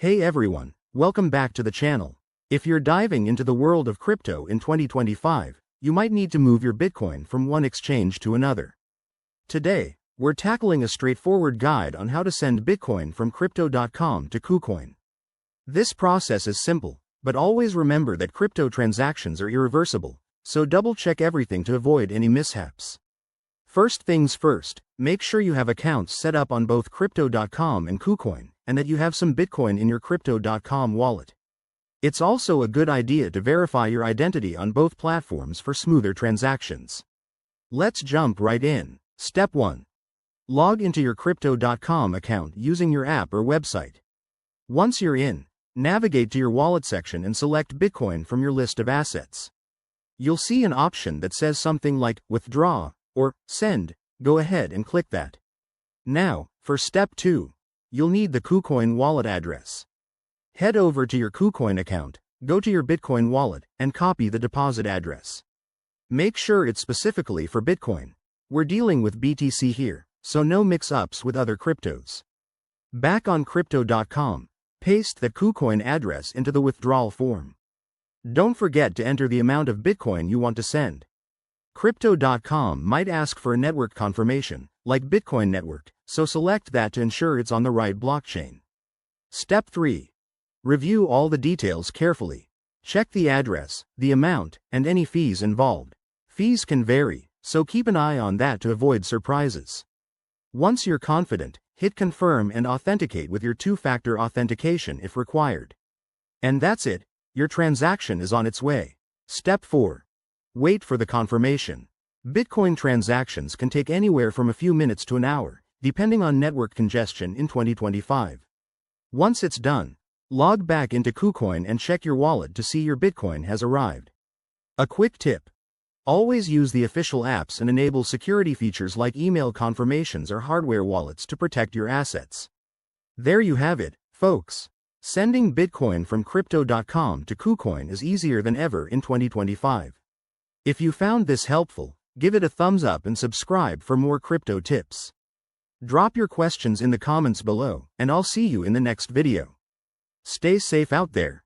Hey everyone, welcome back to the channel. If you're diving into the world of crypto in 2025, you might need to move your Bitcoin from one exchange to another. Today, we're tackling a straightforward guide on how to send Bitcoin from Crypto.com to KuCoin. This process is simple, but always remember that crypto transactions are irreversible, so double-check everything to avoid any mishaps. First things first, make sure you have accounts set up on both Crypto.com and KuCoin, and that you have some Bitcoin in your Crypto.com wallet. It's also a good idea to verify your identity on both platforms for smoother transactions. Let's jump right in. Step 1. Log into your Crypto.com account using your app or website. Once you're in, navigate to your wallet section and select Bitcoin from your list of assets. You'll see an option that says something like Withdraw or Send. Go ahead and click that. Now, for step 2, you'll need the KuCoin wallet address. Head over to your KuCoin account, go to your Bitcoin wallet, and copy the deposit address. Make sure it's specifically for Bitcoin. We're dealing with BTC here, so no mix-ups with other cryptos. Back on Crypto.com, paste the KuCoin address into the withdrawal form. Don't forget to enter the amount of Bitcoin you want to send. Crypto.com might ask for a network confirmation, like Bitcoin Network, so select that to ensure it's on the right blockchain. Step 3. Review all the details carefully. Check the address, the amount, and any fees involved. Fees can vary, so keep an eye on that to avoid surprises. Once you're confident, hit Confirm and authenticate with your two-factor authentication if required. And that's it, your transaction is on its way. Step 4. Wait for the confirmation. Bitcoin transactions can take anywhere from a few minutes to an hour, depending on network congestion in 2025. Once it's done, log back into KuCoin and check your wallet to see your Bitcoin has arrived. A quick tip. Always use the official apps and enable security features like email confirmations or hardware wallets to protect your assets. There you have it, folks. Sending Bitcoin from Crypto.com to KuCoin is easier than ever in 2025. If you found this helpful, give it a thumbs up and subscribe for more crypto tips. Drop your questions in the comments below, and I'll see you in the next video. Stay safe out there.